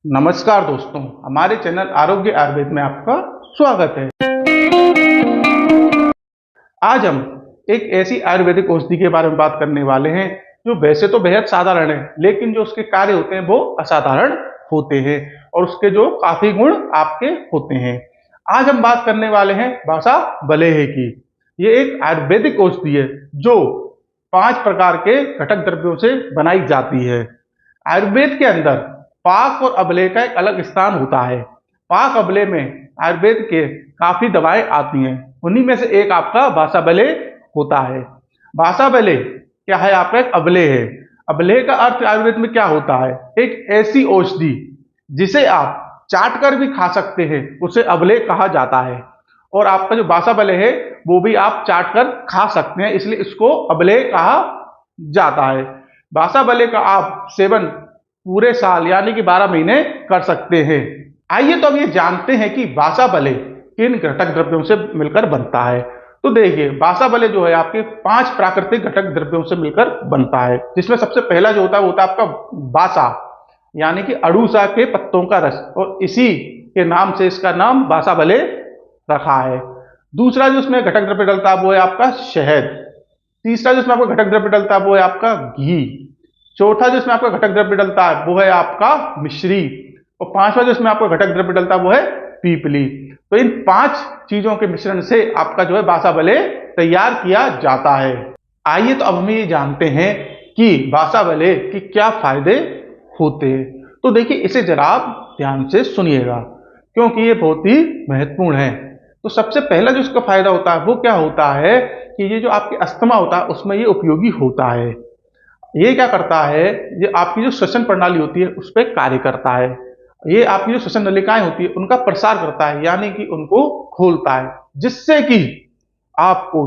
नमस्कार दोस्तों, हमारे चैनल आरोग्य आयुर्वेद में आपका स्वागत है। आज हम एक ऐसी आयुर्वेदिक औषधि के बारे में बात करने वाले हैं जो वैसे तो बेहद साधारण है, लेकिन जो उसके कार्य होते हैं वो असाधारण होते हैं और उसके जो काफी गुण आपके होते हैं। आज हम बात करने वाले हैं बासा बलेह की। ये एक आयुर्वेदिक औषधि है जो 5 प्रकार के घटक द्रव्यों से बनाई जाती है। आयुर्वेद के अंदर पाक और अबले का एक अलग स्थान होता है। पाक अबले में आयुर्वेद के काफी दवाएं आती हैं, उन्हीं में से एक आपका बासा बले होता है। बासा बले क्या है? आपका एक अबले है। अबले का अर्थ आयुर्वेद में क्या होता है? एक ऐसी औषधि जिसे आप चाट कर भी खा सकते हैं, उसे अबले कहा जाता है। और आपका जो बासा बले है वो भी आप चाट कर खा सकते हैं, इसलिए इसको अबले कहा जाता है। बासा बले का आप सेवन पूरे साल यानी कि 12 महीने कर सकते हैं। आइए तो अब ये जानते हैं कि बासा बले किन घटक द्रव्यों से मिलकर बनता है। तो देखिए, बासा बले जो है आपके 5 प्राकृतिक घटक द्रव्यों से मिलकर बनता है, जिसमें सबसे पहला जो होता है वो होता है आपका बासा, यानी कि अड़ूसा के पत्तों का रस, और इसी के नाम से इसका नाम बासा बले रखा है। दूसरा जो इसमें घटक द्रव्य डलता है वो है आपका शहद। तीसरा जो इसमें आपका घटक द्रव्य डलता है वो है आपका घी। चौथा जो इसमें आपका घटक द्रव्य डलता है वो है आपका मिश्री। और पांचवा जो इसमें आपका घटक द्रव्य डलता है वो है पीपली। तो इन 5 चीजों के मिश्रण से आपका जो है बासा बले तैयार किया जाता है। आइए तो अब हम ये जानते हैं कि बासा बले के क्या फायदे होते हैं। तो देखिए, इसे जरा आप ध्यान से सुनिएगा क्योंकि ये बहुत ही महत्वपूर्ण है। तो सबसे पहला जो इसका फायदा होता है वो क्या होता है कि ये जो आपके अस्थमा होता है उसमें ये उपयोगी होता है। ये क्या करता है? ये आपकी जो श्वसन प्रणाली होती है उस पर कार्य करता है। ये आपकी जो श्वसन नलिकाएं होती है उनका प्रसार करता है, यानी कि उनको खोलता है, जिससे कि आपको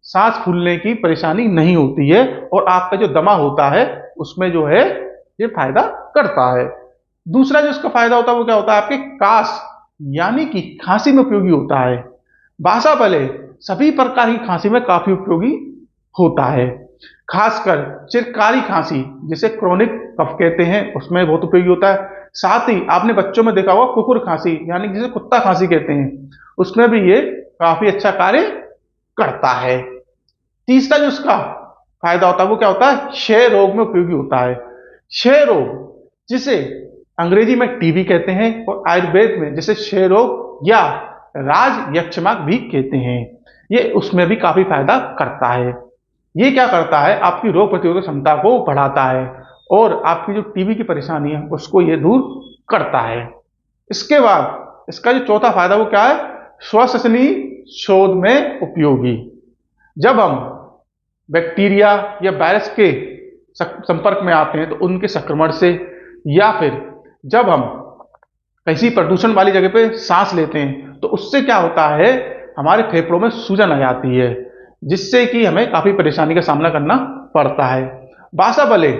सांस फूलने की परेशानी नहीं होती है और आपका जो दमा होता है उसमें जो है ये फायदा करता है। दूसरा जो इसका फायदा होता है वो क्या होता है? आपके काश यानी कि खांसी में उपयोगी होता है। बासा बले सभी प्रकार की खांसी में काफी उपयोगी होता है, खासकर चिरकारी खांसी जिसे क्रोनिक कफ कहते हैं उसमें बहुत उपयोगी होता है। साथ ही आपने बच्चों में देखा होगा कुकुर खांसी, यानी जिसे कुत्ता खांसी कहते हैं, उसमें भी ये काफी अच्छा कार्य करता है। तीसरा जो इसका फायदा होता है वो क्या होता है? क्षय रोग में उपयोगी होता है। क्षय रोग जिसे अंग्रेजी में टीबी कहते हैं और आयुर्वेद में जिसे क्षय रोग या राज यक्षमाग भी कहते हैं, ये उसमें भी काफी फायदा करता है। ये क्या करता है? आपकी रोग प्रतिरोधक क्षमता को बढ़ाता है और आपकी जो टीबी की परेशानी है उसको ये दूर करता है। इसके बाद इसका जो चौथा फायदा वो क्या है? श्वसनीय शोध में उपयोगी। जब हम बैक्टीरिया या वायरस के संपर्क में आते हैं तो उनके संक्रमण से, या फिर जब हम किसी प्रदूषण वाली जगह पे सांस लेते हैं तो उससे क्या होता है? हमारे फेफड़ों में सूजन आ जाती है, जिससे कि हमें काफी परेशानी का सामना करना पड़ता है। बासा बले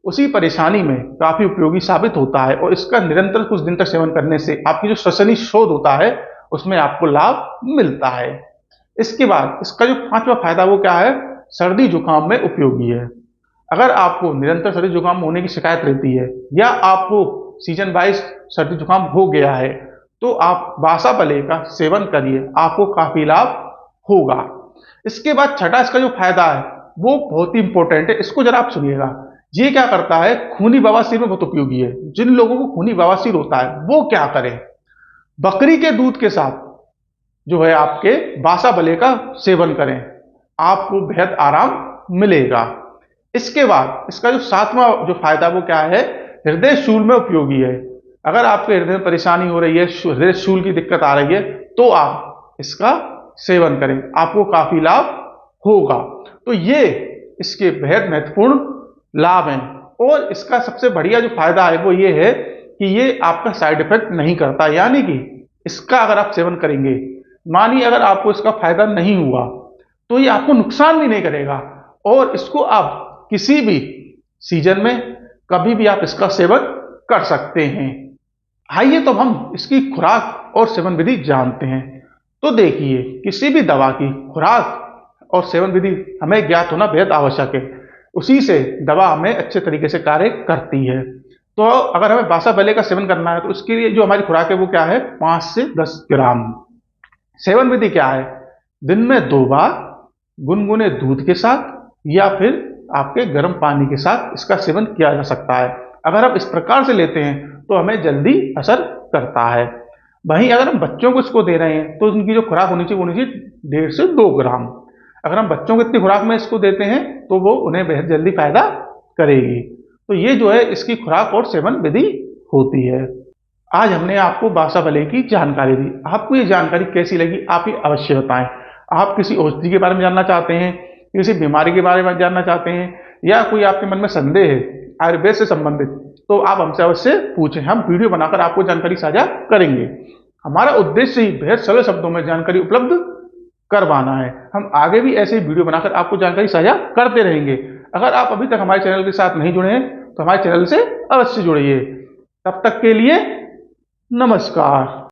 उसी परेशानी में काफी उपयोगी साबित होता है और इसका निरंतर कुछ दिन तक सेवन करने से आपकी जो श्वसनीय शोध होता है उसमें आपको लाभ मिलता है। इसके बाद इसका जो 5वां फायदा वो क्या है? सर्दी जुकाम में उपयोगी है। अगर आपको निरंतर सर्दी जुकाम होने की शिकायत रहती है या आपको सीजन वाइज सर्दी जुकाम हो गया है तो आप बासा बले का सेवन करिए, आपको काफी लाभ होगा। इसके बाद छठा इसका जो फायदा है वो बहुत ही इंपॉर्टेंट है, इसको जरा आप सुनिएगा। ये क्या करता है? खूनी बवासीर में बहुत उपयोगी है। जिन लोगों को खूनी बवासीर होता है वो क्या करें? बकरी के दूध के साथ जो है आपके बासा बले का सेवन करें, आपको बेहद आराम मिलेगा। इसके बाद इसका जो 7वां जो फायदा वो क्या है? हृदय शूल में उपयोगी है। अगर आपके हृदय में परेशानी हो रही है, हृदय शूल की दिक्कत आ रही है, तो आप इसका सेवन करें, आपको काफी लाभ होगा। तो ये इसके बेहद महत्वपूर्ण लाभ हैं। और इसका सबसे बढ़िया जो फायदा है वो ये है कि ये आपका साइड इफेक्ट नहीं करता, यानी कि इसका अगर आप सेवन करेंगे, मानिए अगर आपको इसका फायदा नहीं हुआ तो ये आपको नुकसान भी नहीं करेगा और इसको आप किसी भी सीजन में कभी भी आप इसका सेवन कर सकते हैं। आइए तो हम इसकी खुराक और सेवन विधि जानते हैं। तो देखिए, किसी भी दवा की खुराक और सेवन विधि हमें ज्ञात होना बेहद आवश्यक है, उसी से दवा हमें अच्छे तरीके से कार्य करती है। तो अगर हमें बासाबले का सेवन करना है तो उसके लिए जो हमारी खुराक है वो क्या है, 5 से 10 ग्राम। सेवन विधि क्या है, दिन में 2 बार गुनगुने दूध के साथ या फिर आपके गर्म पानी के साथ इसका सेवन किया जा सकता है। अगर आप इस प्रकार से लेते हैं तो हमें जल्दी असर करता है। वहीं अगर हम बच्चों को इसको दे रहे हैं तो उनकी जो खुराक होनी चाहिए वो होनी चाहिए 1.5 से 2 ग्राम। अगर हम बच्चों को इतनी खुराक में इसको देते हैं तो वो उन्हें बेहद जल्दी फायदा करेगी। तो ये जो है इसकी खुराक और सेवन विधि होती है। आज हमने आपको बासाबले की जानकारी दी। आपको ये जानकारी कैसी लगी आप ये अवश्य बताएं। आप किसी औषधि के बारे में जानना चाहते हैं, किसी बीमारी के बारे में जानना चाहते हैं, या कोई आपके मन में संदेह है आयुर्वेद से संबंधित, तो आप हमसे अवश्य पूछें। हम वीडियो बनाकर आपको जानकारी साझा करेंगे। हमारा उद्देश्य ही बेहद सरल शब्दों में जानकारी उपलब्ध करवाना है। हम आगे भी ऐसे ही वीडियो बनाकर आपको जानकारी साझा करते रहेंगे। अगर आप अभी तक हमारे चैनल के साथ नहीं जुड़े हैं तो हमारे चैनल से अवश्य जुड़िए। तब तक के लिए नमस्कार।